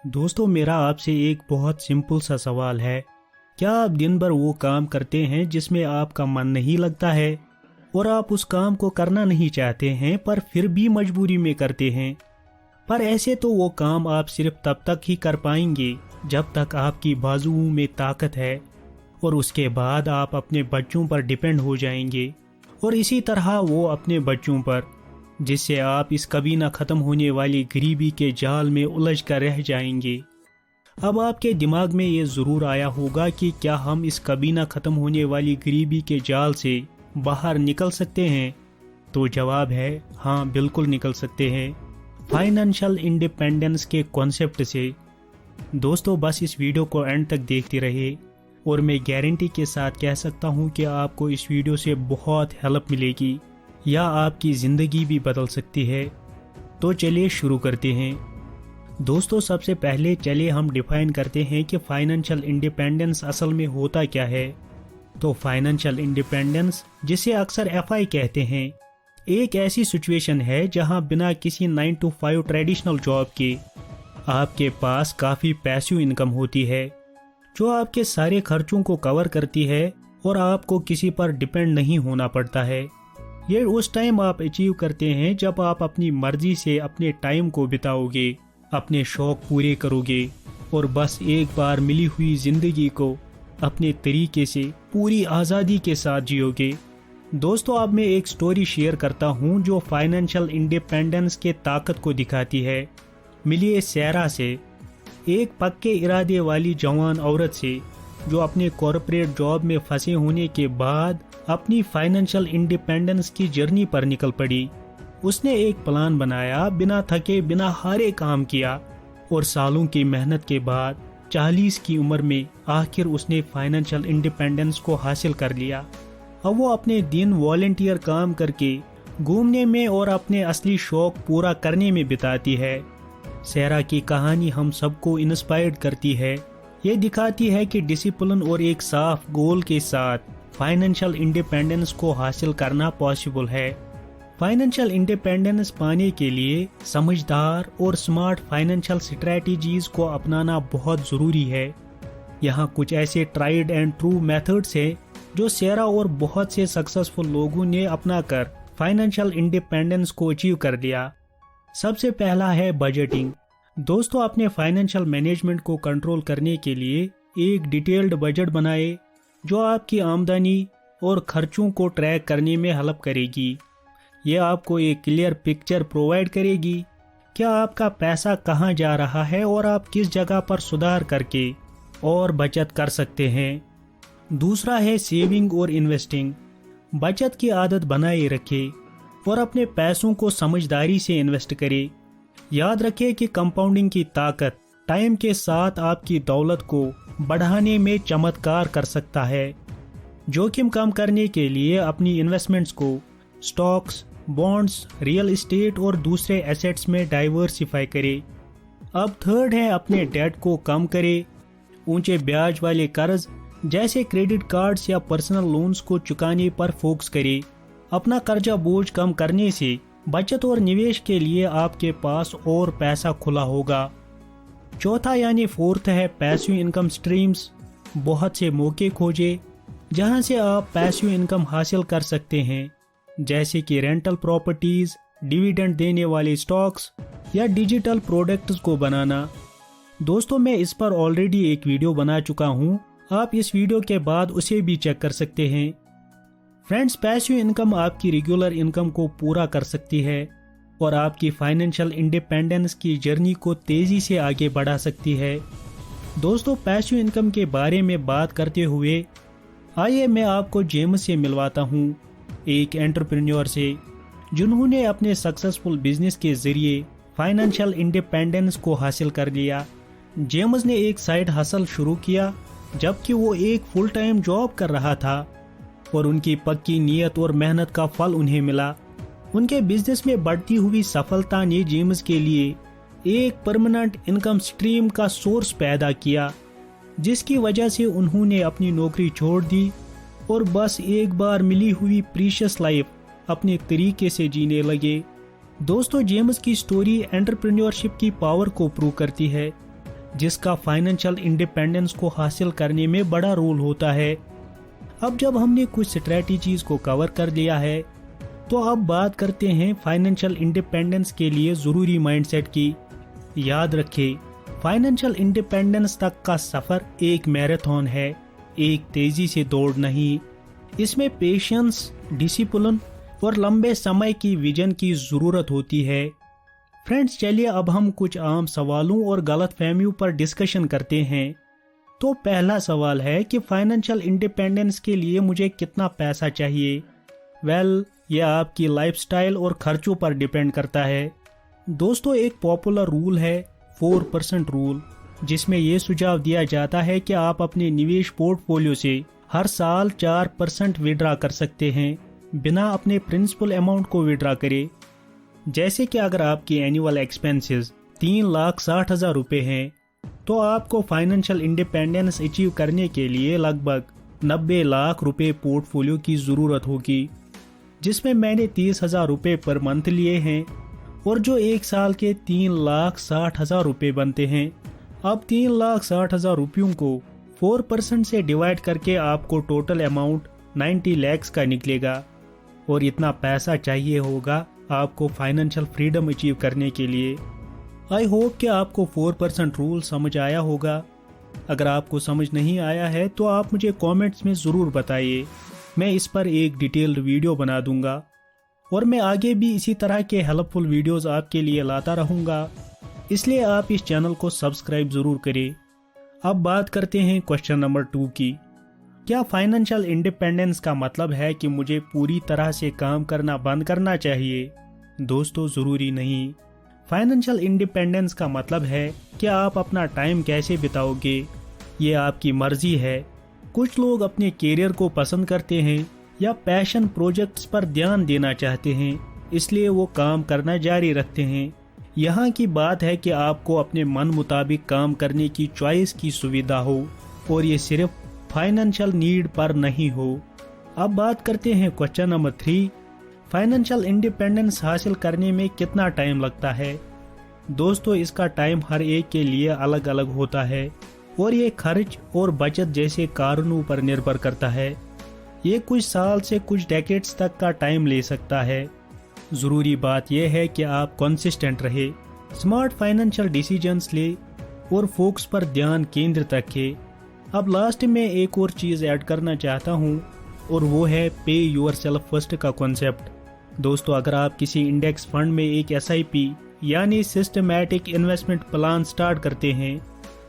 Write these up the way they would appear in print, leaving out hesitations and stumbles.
दोस्तों मेरा आपसे एक बहुत सिंपल सा सवाल है। क्या आप दिन भर वो काम करते हैं जिसमें आपका मन नहीं लगता है और आप उस काम को करना नहीं चाहते हैं पर फिर भी मजबूरी में करते हैं? पर ऐसे तो वो काम आप सिर्फ तब तक ही कर पाएंगे जब तक आपकी बाजुओं में ताकत है, और उसके बाद आप अपने बच्चों पर डिपेंड हो जाएंगे और इसी तरह वो अपने बच्चों पर, जिससे आप इस कभी ना ख़त्म होने वाली गरीबी के जाल में उलझ कर रह जाएंगे। अब आपके दिमाग में ये ज़रूर आया होगा कि क्या हम इस कभी ना ख़त्म होने वाली गरीबी के जाल से बाहर निकल सकते हैं? तो जवाब है हाँ, बिल्कुल निकल सकते हैं, फाइनेंशियल इंडिपेंडेंस के कॉन्सेप्ट से। दोस्तों बस इस वीडियो को एंड तक देखते रहिए और मैं गारंटी के साथ कह सकता हूँ कि आपको इस वीडियो से बहुत हेल्प मिलेगी या आपकी ज़िंदगी भी बदल सकती है। तो चलिए शुरू करते हैं। दोस्तों सबसे पहले चलिए हम डिफाइन करते हैं कि फाइनेंशियल इंडिपेंडेंस असल में होता क्या है। तो फाइनेंशियल इंडिपेंडेंस, जिसे अक्सर एफआई कहते हैं, एक ऐसी सिचुएशन है जहां बिना किसी 9 to 5 ट्रेडिशनल जॉब के आपके पास काफ़ी पैसिव इनकम होती है जो आपके सारे खर्चों को कवर करती है और आपको किसी पर डिपेंड नहीं होना पड़ता है। ये उस टाइम आप अचीव करते हैं जब आप अपनी मर्जी से अपने टाइम को बिताओगे, अपने शौक पूरे करोगे और बस एक बार मिली हुई ज़िंदगी को अपने तरीके से पूरी आज़ादी के साथ जियोगे। दोस्तों अब मैं एक स्टोरी शेयर करता हूँ जो फाइनेंशियल इंडिपेंडेंस के ताकत को दिखाती है। मिलिए सैरा से, एक पक्के इरादे वाली जवान औरत से जो अपने कॉरपोरेट जॉब में फंसे होने के बाद अपनी फाइनेंशियल इंडिपेंडेंस की जर्नी पर निकल पड़ी। उसने एक प्लान बनाया, बिना थके बिना हारे काम किया और सालों की मेहनत के बाद 40 की उम्र में आखिर उसने फाइनेंशियल इंडिपेंडेंस को हासिल कर लिया। अब वो अपने दिन वॉलंटियर काम करके, घूमने में और अपने असली शौक पूरा करने में बिताती है। सैरा की कहानी हम सबको इंस्पायर्ड करती है। ये दिखाती है कि डिसिप्लिन और एक साफ गोल के साथ फाइनेंशियल इंडिपेंडेंस को हासिल करना पॉसिबल है। फाइनेंशियल इंडिपेंडेंस पाने के लिए समझदार और स्मार्ट फाइनेंशियल स्ट्रेटजीज को अपनाना बहुत ज़रूरी है। यहाँ कुछ ऐसे ट्राइड एंड ट्रू मेथड्स हैं जो सैरा और बहुत से सक्सेसफुल लोगों ने अपनाकर फाइनेंशियल इंडिपेंडेंस को अचीव कर लिया। सबसे पहला है बजटिंग। दोस्तों अपने फाइनेंशियल मैनेजमेंट को कंट्रोल करने के लिए एक डिटेल्ड बजट बनाए जो आपकी आमदनी और खर्चों को ट्रैक करने में हेल्प करेगी। ये आपको एक क्लियर पिक्चर प्रोवाइड करेगी कि आपका पैसा कहाँ जा रहा है और आप किस जगह पर सुधार करके और बचत कर सकते हैं। दूसरा है सेविंग और इन्वेस्टिंग। बचत की आदत बनाए रखें और अपने पैसों को समझदारी से इन्वेस्ट करें। याद रखें कि कंपाउंडिंग की ताकत टाइम के साथ आपकी दौलत को बढ़ाने में चमत्कार कर सकता है। जोखिम कम करने के लिए अपनी इन्वेस्टमेंट्स को स्टॉक्स, बॉन्ड्स, रियल एस्टेट और दूसरे एसेट्स में डाइवर्सिफाई करें। अब थर्ड है अपने डेट को कम करें। ऊंचे ब्याज वाले कर्ज जैसे क्रेडिट कार्ड्स या पर्सनल लोन्स को चुकाने पर फोकस करें। अपना कर्जा बोझ कम करने से बचत और निवेश के लिए आपके पास और पैसा खुला होगा। चौथा यानी फोर्थ है पैसिव इनकम स्ट्रीम्स। बहुत से मौके खोजें जहां से आप पैसिव इनकम हासिल कर सकते हैं, जैसे कि रेंटल प्रॉपर्टीज, डिविडेंड देने वाले स्टॉक्स या डिजिटल प्रोडक्ट्स को बनाना। दोस्तों मैं इस पर ऑलरेडी एक वीडियो बना चुका हूं, आप इस वीडियो के बाद उसे भी चेक कर सकते हैं। फ्रेंड्स पैसिव इनकम आपकी रेगुलर इनकम को पूरा कर सकती है और आपकी फाइनेंशियल इंडिपेंडेंस की जर्नी को तेज़ी से आगे बढ़ा सकती है। दोस्तों पैसिव इनकम के बारे में बात करते हुए आइए मैं आपको जेम्स से मिलवाता हूँ, एक एंटरप्रेन्योर से जिन्होंने अपने सक्सेसफुल बिजनेस के जरिए फाइनेंशियल इंडिपेंडेंस को हासिल कर लिया। जेम्स ने एक साइड हसल शुरू किया जबकि वो एक फुल टाइम जॉब कर रहा था और उनकी पक्की नीयत और मेहनत का फल उन्हें मिला। उनके बिजनेस में बढ़ती हुई सफलता ने जेम्स के लिए एक परमानेंट इनकम स्ट्रीम का सोर्स पैदा किया, जिसकी वजह से उन्होंने अपनी नौकरी छोड़ दी और बस एक बार मिली हुई प्रीशियस लाइफ अपने तरीके से जीने लगे। दोस्तों जेम्स की स्टोरी एंटरप्रेन्योरशिप की पावर को प्रूव करती है। जिसका फाइनेंशियल इंडिपेंडेंस को हासिल करने में बड़ा रोल होता है। अब जब हमने कुछ स्ट्रेटजीज को कवर कर लिया है, तो अब बात करते हैं फाइनेंशियल इंडिपेंडेंस के लिए ज़रूरी माइंडसेट की। याद रखें, फाइनेंशियल इंडिपेंडेंस तक का सफ़र एक मैराथन है, एक तेज़ी से दौड़ नहीं। इसमें पेशेंस, डिसिप्लिन और लंबे समय की विजन की ज़रूरत होती है। फ्रेंड्स, चलिए अब हम कुछ आम सवालों और गलतफहमियों पर डिस्कशन करते हैं। तो पहला सवाल है कि फाइनेंशियल इंडिपेंडेंस के लिए मुझे कितना पैसा चाहिए। यह आपकी लाइफस्टाइल और खर्चों पर डिपेंड करता है। दोस्तों, एक पॉपुलर रूल है 4% रूल, जिसमें यह सुझाव दिया जाता है कि आप अपने निवेश पोर्टफोलियो से हर साल 4% विड्रा कर सकते हैं बिना अपने प्रिंसिपल अमाउंट को विड्रा करे। जैसे कि अगर आपकी एनुअल एक्सपेंसेस 3,60,000 रुपये हैं, तो आपको फाइनेंशियल इंडिपेंडेंस अचीव करने के लिए लगभग 90 लाख रुपए पोर्टफोलियो की ज़रूरत होगी, जिसमें मैंने 30,000 रुपये पर मंथ लिए हैं और जो एक साल के 3,60,000 रुपये बनते हैं। अब 3,60,000 रुपयों को 4% से डिवाइड करके आपको टोटल अमाउंट 90 लाख का निकलेगा और इतना पैसा चाहिए होगा आपको फाइनेंशियल फ्रीडम अचीव करने के लिए। आई होप कि आपको 4% रूल समझ आया होगा। अगर आपको समझ नहीं आया है तो आप मुझे कमेंट्स में ज़रूर बताइए, मैं इस पर एक डिटेल्ड वीडियो बना दूंगा और मैं आगे भी इसी तरह के हेल्पफुल वीडियोस आपके लिए लाता रहूंगा, इसलिए आप इस चैनल को सब्सक्राइब ज़रूर करें। अब बात करते हैं क्वेश्चन नंबर 2 की। क्या फाइनेंशियल इंडिपेंडेंस का मतलब है कि मुझे पूरी तरह से काम करना बंद करना चाहिए? दोस्तों, ज़रूरी नहीं। फाइनेंशियल इंडिपेंडेंस का मतलब है कि आप अपना टाइम कैसे बिताओगे, ये आपकी मर्जी है। कुछ लोग अपने कैरियर को पसंद करते हैं या पैशन प्रोजेक्ट्स पर ध्यान देना चाहते हैं, इसलिए वो काम करना जारी रखते हैं। यहाँ की बात है कि आपको अपने मन मुताबिक काम करने की चॉइस की सुविधा हो और ये सिर्फ फाइनेंशियल नीड पर नहीं हो। अब बात करते हैं क्वेश्चन नंबर 3। फाइनेंशियल इंडिपेंडेंस हासिल करने में कितना टाइम लगता है? दोस्तों, इसका टाइम हर एक के लिए अलग अलग होता है और ये खर्च और बचत जैसे कारणों पर निर्भर करता है। ये कुछ साल से कुछ डेकेड्स तक का टाइम ले सकता है। ज़रूरी बात यह है कि आप कंसिस्टेंट रहे, स्मार्ट फाइनेंशियल डिसीजंस ले और फोकस पर ध्यान केंद्रित रखें। अब लास्ट में एक और चीज़ ऐड करना चाहता हूँ और वो है पे योर सेल्फ फर्स्ट का कॉन्सेप्ट। दोस्तों, अगर आप किसी इंडेक्स फंड में एक SIP यानी सिस्टमैटिक इन्वेस्टमेंट प्लान स्टार्ट करते हैं,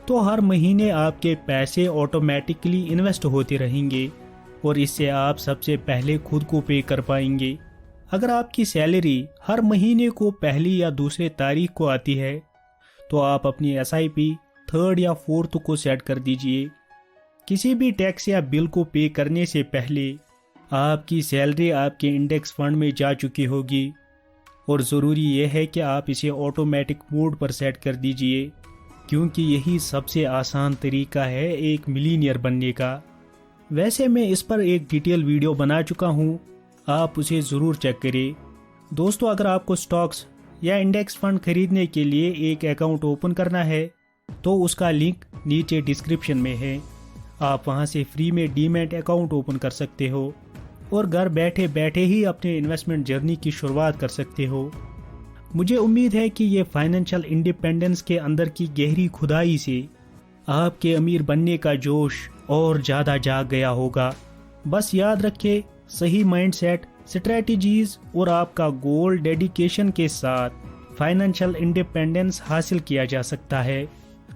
तो हर महीने आपके पैसे ऑटोमेटिकली इन्वेस्ट होते रहेंगे और इससे आप सबसे पहले खुद को पे कर पाएंगे। अगर आपकी सैलरी हर महीने को पहली या दूसरे तारीख को आती है, तो आप अपनी SIP 3rd या 4th को सेट कर दीजिए। किसी भी टैक्स या बिल को पे करने से पहले आपकी सैलरी आपके इंडेक्स फंड में जा चुकी होगी और ज़रूरी यह है कि आप इसे ऑटोमेटिक मोड पर सेट कर दीजिए, क्योंकि यही सबसे आसान तरीका है एक मिलीनियर बनने का। वैसे मैं इस पर एक डिटेल वीडियो बना चुका हूँ, आप उसे ज़रूर चेक करें। दोस्तों, अगर आपको स्टॉक्स या इंडेक्स फंड खरीदने के लिए एक अकाउंट ओपन करना है, तो उसका लिंक नीचे डिस्क्रिप्शन में है। आप वहां से फ्री में डीमैट अकाउंट ओपन कर सकते हो और घर बैठे बैठे ही अपने इन्वेस्टमेंट जर्नी की शुरुआत कर सकते हो। मुझे उम्मीद है कि ये फाइनेंशियल इंडिपेंडेंस के अंदर की गहरी खुदाई से आपके अमीर बनने का जोश और ज़्यादा जाग गया होगा। बस याद रखें, सही माइंडसेट, स्ट्रेटजीज और आपका गोल डेडिकेशन के साथ फाइनेंशियल इंडिपेंडेंस हासिल किया जा सकता है।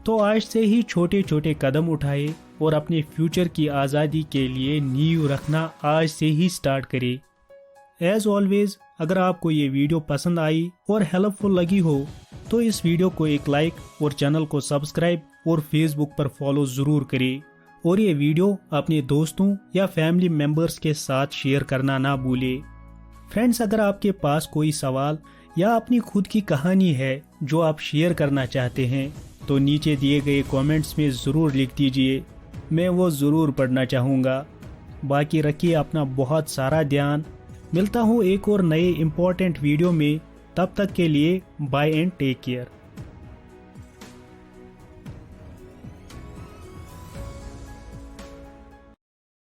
तो आज से ही छोटे छोटे कदम उठाए और अपने फ्यूचर की आज़ादी के लिए नींव रखना आज से ही स्टार्ट करें। एज ऑलवेज, अगर आपको ये वीडियो पसंद आई और हेल्पफुल लगी हो, तो इस वीडियो को एक लाइक और चैनल को सब्सक्राइब और फेसबुक पर फॉलो ज़रूर करें और ये वीडियो अपने दोस्तों या फैमिली मेम्बर्स के साथ शेयर करना ना भूलें। फ्रेंड्स, अगर आपके पास कोई सवाल या अपनी खुद की कहानी है जो आप शेयर करना चाहते हैं, तो नीचे दिए गए कमेंट्स में ज़रूर लिख दीजिए, मैं वो ज़रूर पढ़ना चाहूँगा। बाकी रखिए अपना बहुत सारा ध्यान। मिलता हूँ एक और नए इम्पोर्टेंट वीडियो में, तब तक के लिए बाय एंड टेक केयर।